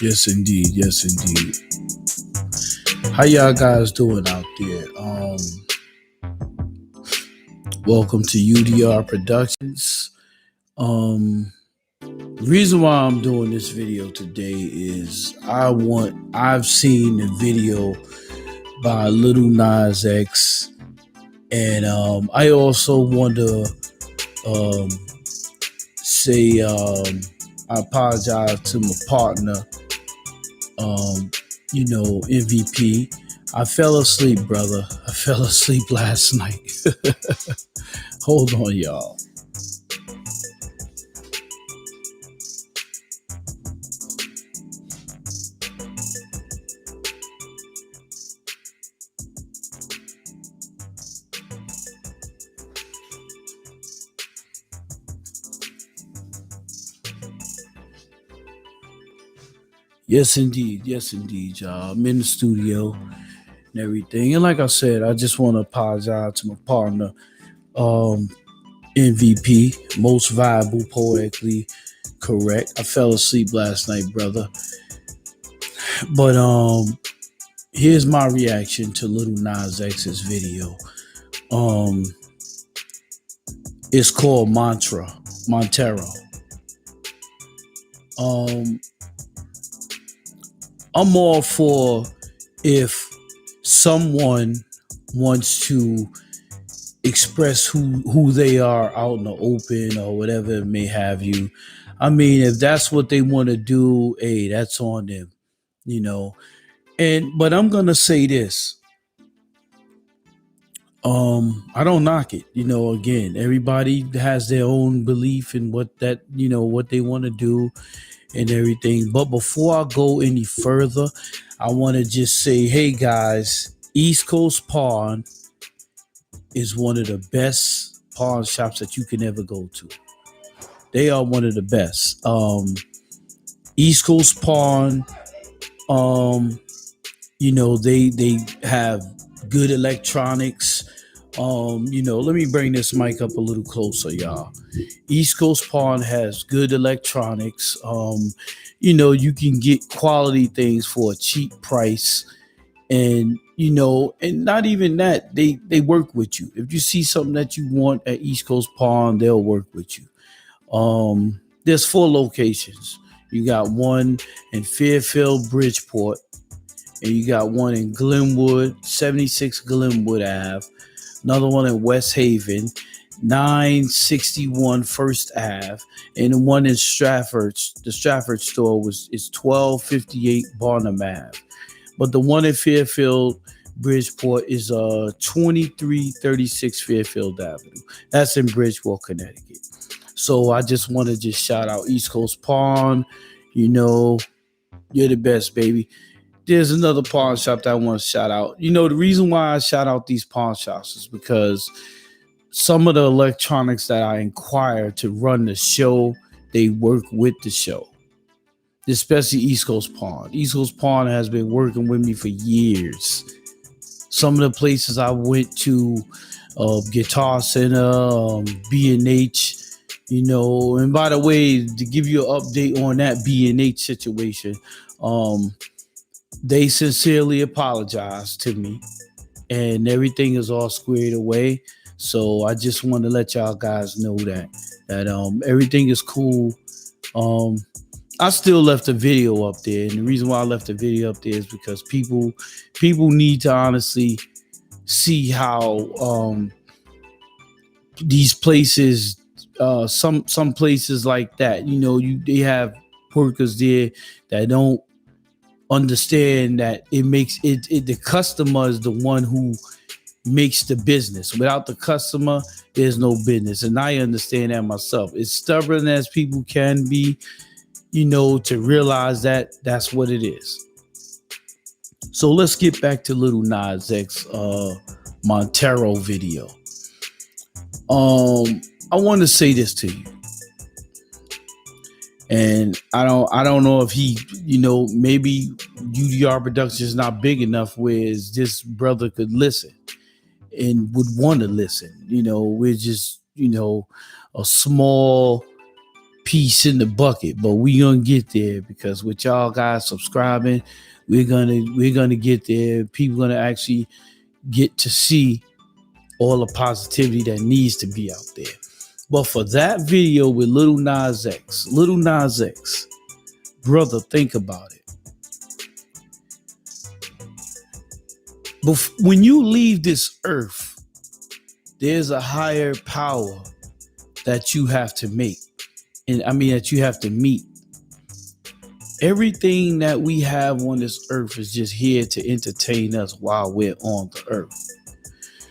Yes, indeed. Yes, indeed. How y'all guys doing out there? Welcome to UDR Productions. The reason why I'm doing this video today is I've seen the video by Little Nas X, and I also want to um, say I apologize to my partner, um, MVP. I fell asleep, brother. I fell asleep last night. Hold on, y'all. Yes, indeed. Yes, indeed, y'all. I'm in the studio and everything. And like I said, I just want to apologize to my partner, um, MVP, most viable, poetically correct. I fell asleep last night, brother. But here's my reaction to Little Nas X's video. Um, it's called Montero. Um, I'm all for if someone wants to express who they are out in the open or whatever it may have you. I mean, if that's what they want to do, hey, that's on them, you know. But I'm gonna say this. I don't knock it. Again, everybody has their own belief in what they want to do and everything. But before I go any further, I want to just say, hey guys, East Coast Pawn is one of the best pawn shops that you can ever go to. They are one of the best. East Coast Pawn, they have good electronics. Let me bring this mic up a little closer, y'all. East Coast Pawn has good electronics. You can get quality things for a cheap price. And not even that, they work with you. If you see something that you want at East Coast Pawn, they'll work with you. There's 4 locations. You got one in Fairfield, Bridgeport, and you got one in Glenwood, 76 Glenwood Ave, another one in West Haven, 961 First Ave, and the one in Stratford. The Stratford store is 1258 Barnum Ave. But the one in Fairfield, Bridgeport is 2336 Fairfield Avenue. That's in Bridgeport, Connecticut. So I just want to shout out East Coast Pawn. You're the best, baby. There's another pawn shop that I want to shout out. The reason why I shout out these pawn shops is because some of the electronics that I inquire to run the show, they work with the show. Especially East Coast Pawn. East Coast Pawn has been working with me for years. Some of the places I went to, Guitar Center, B&H, and by the way, to give you an update on that B&H situation, they sincerely apologized to me and everything is all squared away. So I just want to let y'all guys know that everything is cool. I still left a video up there, and the reason why I left the video up there is because people need to honestly see how these places, some places like that, they have workers there that don't understand that it makes it the customer is the one who makes the business. Without the customer, there's no business, and I understand that myself. As stubborn as people can be, to realize that that's what it is. So let's get back to Little Nas X Montero video. I want to say this to you. And I don't know if he, maybe UDR Production is not big enough where this brother could listen and would want to listen. We're just, a small piece in the bucket, but we gonna get there because with y'all guys subscribing, we're gonna get there. People gonna actually get to see all the positivity that needs to be out there. But for that video with Little Nas X, brother, think about it. But when you leave this earth, there's a higher power that you have to make. And that you have to meet. Everything that we have on this earth is just here to entertain us while we're on the earth.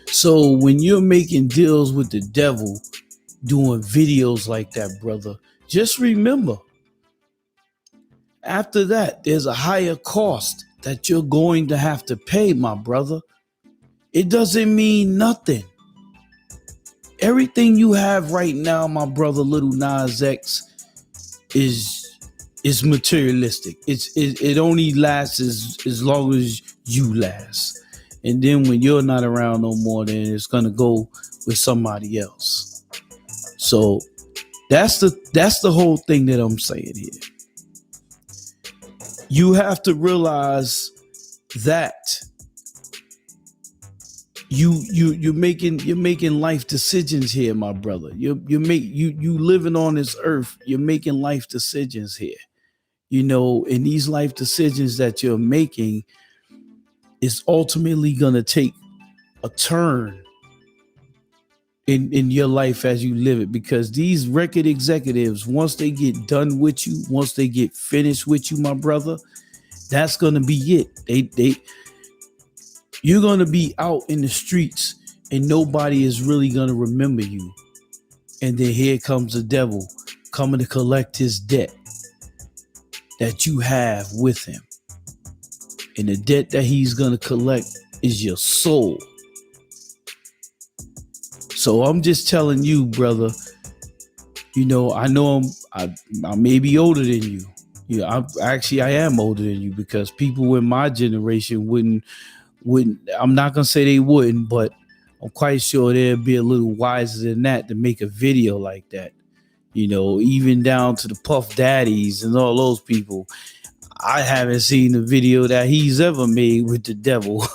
So when you're making deals with the devil, doing videos like that, brother, just remember, after that, there's a higher cost that you're going to have to pay, my brother. It doesn't mean nothing. Everything you have right now, my brother, Little Nas X, is materialistic. It only lasts as long as you last. And then when you're not around no more, then it's gonna go with somebody else. So that's the whole thing that I'm saying here. You have to realize that you're making life decisions here, my brother. You living on this earth. You're making life decisions here. And these life decisions that you're making is ultimately gonna take a turn in your life as you live it, because these record executives, once they get done with you, once they get finished with you, my brother, that's gonna be it. You're gonna be out in the streets and nobody is really gonna remember you. And then here comes the devil coming to collect his debt that you have with him. And the debt that he's gonna collect is your soul. So I'm just telling you, brother, I know I may be older than you. I am older than you, because people in my generation wouldn't, I'm not going to say they wouldn't, but I'm quite sure they'd be a little wiser than that to make a video like that. Even down to the Puff Daddies and all those people. I haven't seen the video that he's ever made with the devil.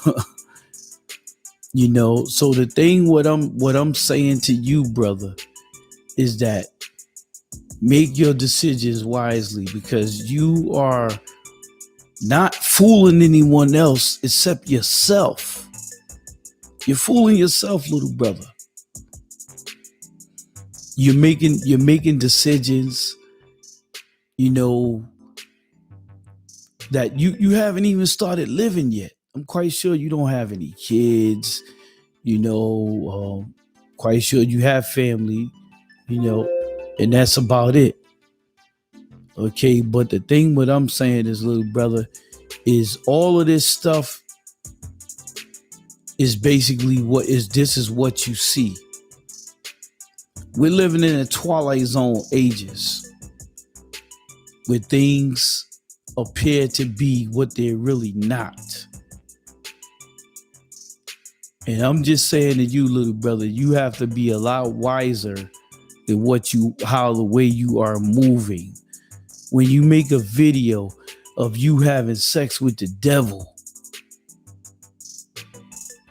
So the thing, what I'm saying to you, brother, is that make your decisions wisely, because you are not fooling anyone else except yourself. You're fooling yourself, little brother. You're making decisions, that you haven't even started living yet. I'm quite sure you don't have any kids, quite sure you have family, and that's about it. Okay, but the thing what I'm saying is, little brother, is all of this stuff is basically this is what you see. We're living in a Twilight Zone ages where things appear to be what they're really not. And I'm just saying to you, little brother, you have to be a lot wiser than how the way you are moving. When you make a video of you having sex with the devil,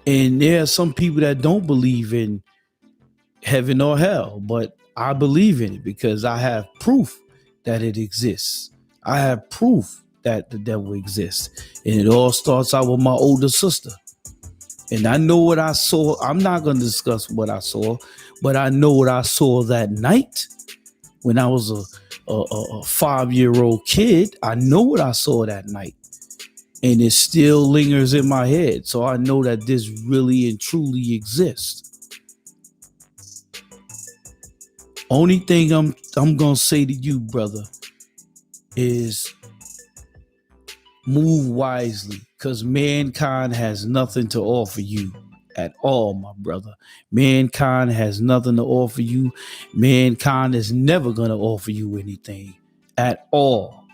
and there are some people that don't believe in heaven or hell, but I believe in it because I have proof that it exists. I have proof that the devil exists. And it all starts out with my older sister. And I know what I saw. I'm not going to discuss what I saw, but I know what I saw that night when I was a 5-year-old kid. I know what I saw that night. And it still lingers in my head. So I know that this really and truly exists. Only thing I'm going to say to you, brother, is move wisely, because mankind has nothing to offer you at all, my brother. Mankind has nothing to offer you. Mankind is never going to offer you anything at all.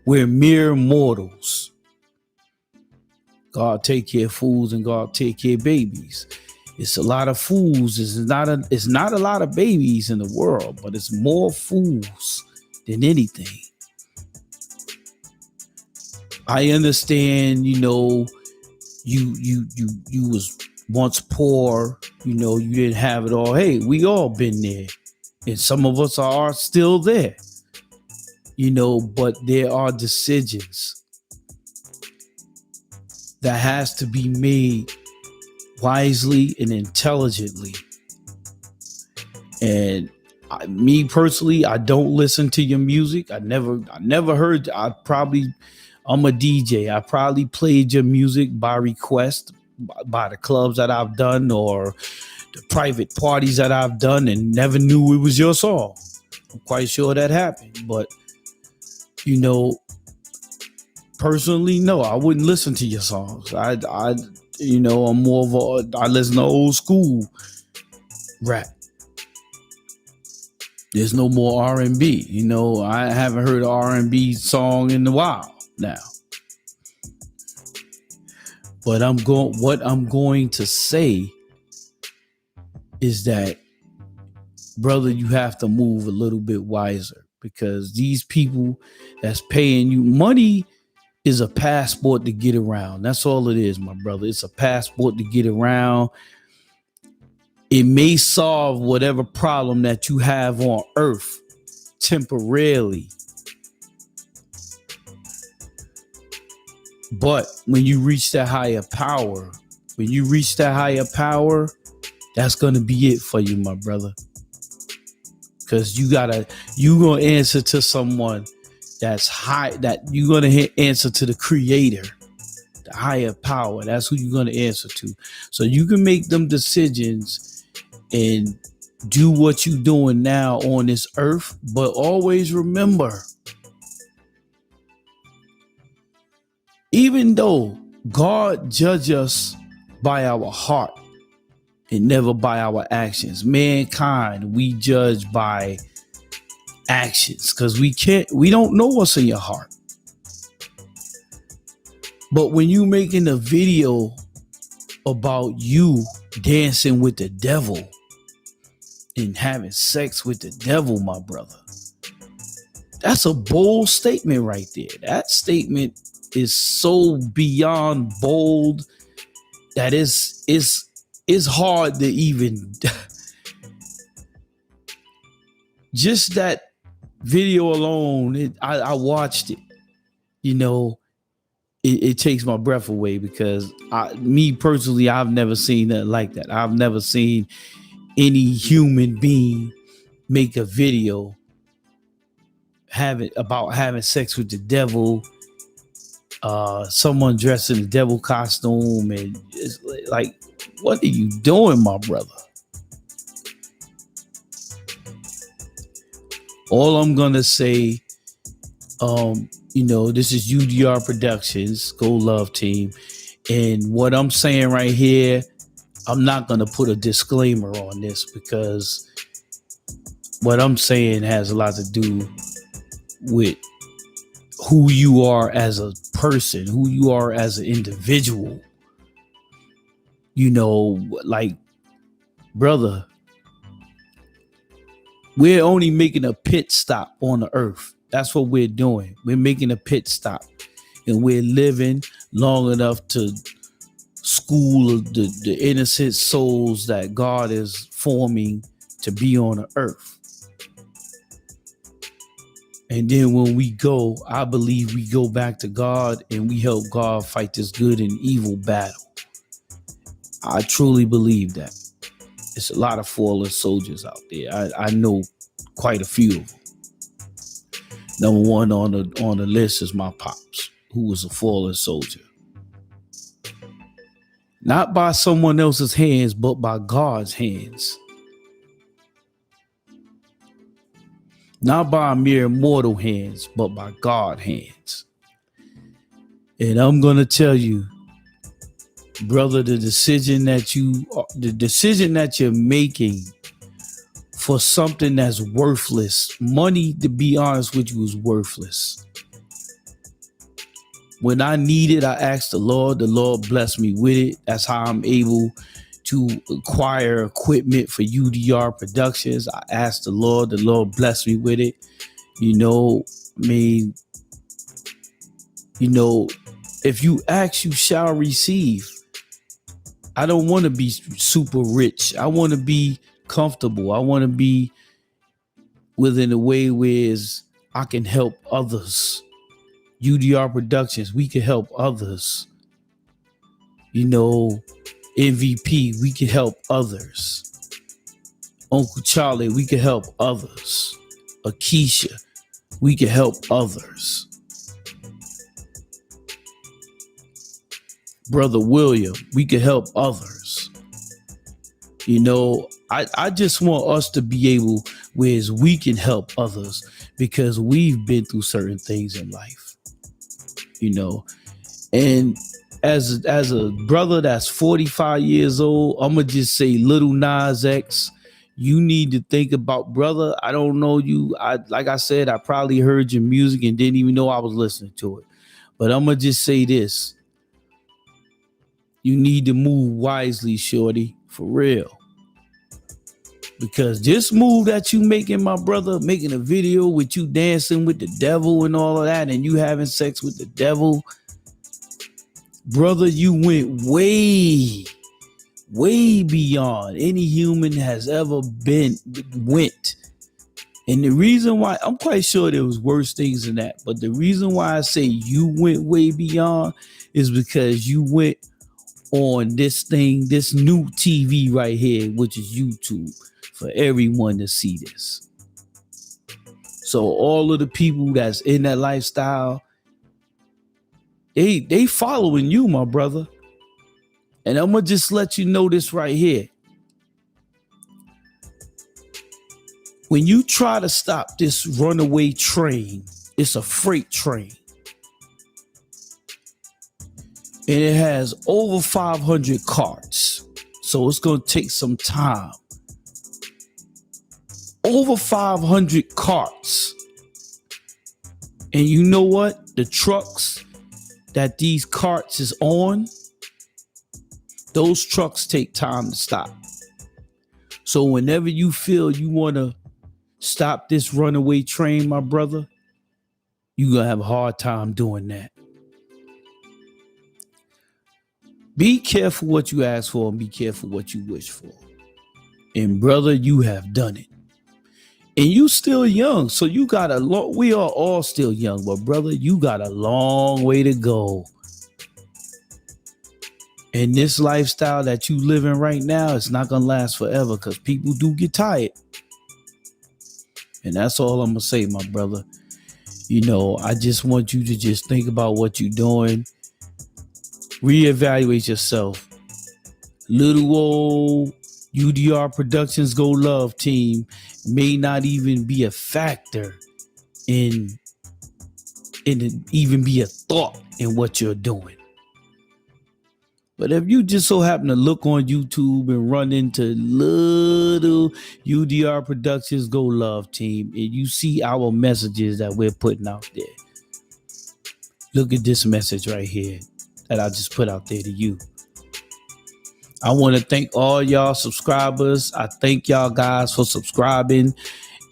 We're mere mortals. God take care of fools and God take care of babies. It's a lot of fools. It's not a lot of babies in the world, but it's more fools than anything. I understand, you was once poor, you didn't have it all. Hey, we all been there. And some of us are still there. But there are decisions that has to be made wisely and intelligently. And me personally, I don't listen to your music. I never heard. I'm a DJ. I probably played your music by request, by the clubs that I've done or the private parties that I've done, and never knew it was your song. I'm quite sure that happened, but personally, no, I wouldn't listen to your songs. I'm more of I listen to old school rap. There's no more R&B. I haven't heard an R&B song in a while now. But what I'm going to say is that, brother, you have to move a little bit wiser, because these people that's paying you money is a passport to get around. That's all it is, my brother. It's a passport to get around. It may solve whatever problem that you have on earth temporarily. But when you reach that higher power, that's going to be it for you, my brother. Because you going to answer to someone that's high, that you're going to answer to the creator, the higher power. That's who you're going to answer to. So you can make them decisions and do what you're doing now on this earth. But always remember, even though God judges us by our heart and never by our actions, mankind, we judge by actions, because we don't know what's in your heart. But when you making a video about you dancing with the devil and having sex with the devil, my brother, that's a bold statement right there. That statement is so beyond bold that it's hard to even just that video alone. I watched it. It takes my breath away, because me personally, I've never seen nothing like that. I've never seen any human being make a video about having sex with the devil. Someone dressed in a devil costume, and it's like, what are you doing, my brother? All I'm gonna say, this is UDR Productions, Go Love Team, and what I'm saying right here, I'm not gonna put a disclaimer on this, because what I'm saying has a lot to do with who you are as a person, who you are as an individual. Like, brother, we're only making a pit stop on the earth. That's what we're doing. We're making a pit stop, and we're living long enough to school the innocent souls that God is forming to be on the earth. And then when we go, I believe we go back to God and we help God fight this good and evil battle. I truly believe that. It's a lot of fallen soldiers out there. I know quite a few of them. Number one on the list is my pops, who was a fallen soldier. Not by someone else's hands, but by God's hands. Not by mere mortal hands, but by God's hands. And I'm going to tell you, brother, the decision that you're making for something that's worthless. Money, to be honest with you, is worthless. When I need it, I ask the Lord blessed me with it. That's how I'm able to acquire equipment for UDR Productions. I asked the Lord blessed me with it. You know, I mean, if you ask, you shall receive. I don't want to be super rich. I want to be comfortable. I want to be within a way where I can help others. UDR Productions, we can help others. MVP, we can help others. Uncle Charlie, we can help others. Akeisha, we can help others. Brother William, we can help others. I just want us to be able, whereas we can help others because we've been through certain things in life. And as a brother that's 45 years old, I'm gonna just say, Little Nas X, you need to think about, brother. I don't know you. Like I said, I probably heard your music and didn't even know I was listening to it. But I'm gonna just say this: you need to move wisely, shorty, for real. Because this move that you making, my brother, making a video with you dancing with the devil and all of that, and you having sex with the devil, brother, you went way, way beyond any human has ever went. And the reason why, I'm quite sure there was worse things than that, but the reason why I say you went way beyond is because you went on this thing, this new TV right here, which is YouTube, for everyone to see this. So all of the people that's in that lifestyle, they following you, my brother. And I'm gonna just let you know this right here. When you try to stop this runaway train, it's a freight train. And it has over 500 carts. So it's gonna take some time. Over 500 carts. And you know what? The trucks that these carts is on, those trucks take time to stop. So whenever you feel you want to stop this runaway train, my brother, you're going to have a hard time doing that. Be careful what you ask for and be careful what you wish for. And brother, you have done it. And you still young, so you got we are all still young, but brother, you got a long way to go. And this lifestyle that you living right now, it's not gonna last forever because people do get tired. And that's all I'm gonna say, my brother. I just want you to just think about what you're doing. Reevaluate yourself. Little old UDR Productions Go Love team may not even be a factor in even be a thought in what you're doing. But if you just so happen to look on YouTube and run into little UDR Productions Go Love team and you see our messages that we're putting out there, look at this message right here that I just put out there to you. I want to thank all y'all subscribers. I thank y'all guys for subscribing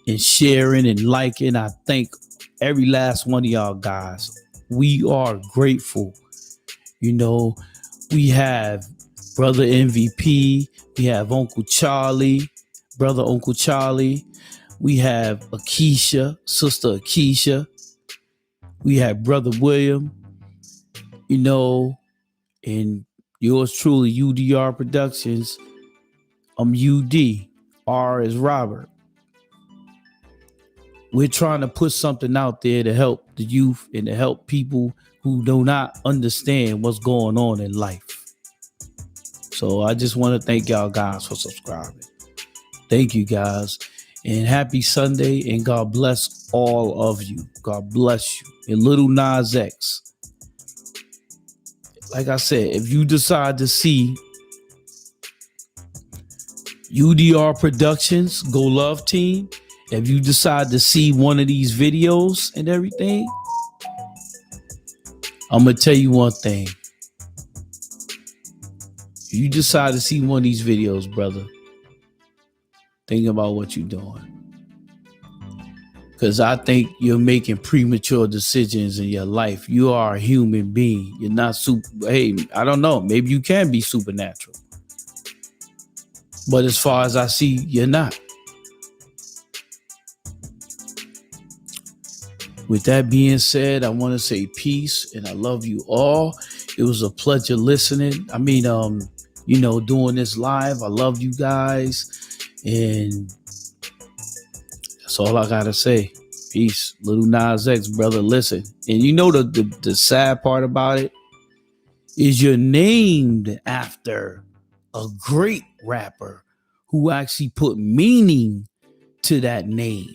and sharing and liking. I thank every last one of y'all guys. We are grateful. We have Brother MVP. We have Uncle Charlie, Brother Uncle Charlie. We have Akeisha, Sister Akeisha. We have Brother William, and yours truly, UDR Productions. I'm UD. R is Robert. We're trying to put something out there to help the youth and to help people who do not understand what's going on in life. So I just want to thank y'all guys for subscribing. Thank you guys. And happy Sunday, and God bless all of you. God bless you. And Little Nas X. Like I said, if you decide to see UDR Productions Go Love team, if you decide to see one of these videos and everything, I'm going to tell you one thing. If you decide to see one of these videos, brother, think about what you're doing. because I think you're making premature decisions in your life. You are a human being. You're not super. Hey, I don't know. Maybe you can be supernatural. But as far as I see, you're not. With that being said, I want to say peace and I love you all. It was a pleasure listening. Doing this live. I love you guys. And that's all I got to say. Peace. Little Nas X, brother. Listen. And you know the sad part about it is you're named after a great rapper who actually put meaning to that name.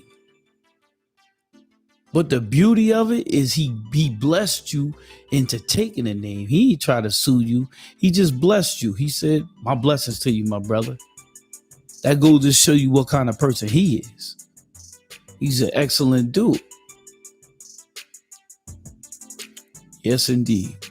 But the beauty of it is he blessed you into taking a name. He ain't try to sue you. He just blessed you. He said, my blessings to you, my brother. That goes to show you what kind of person he is. He's an excellent dude. Yes, indeed.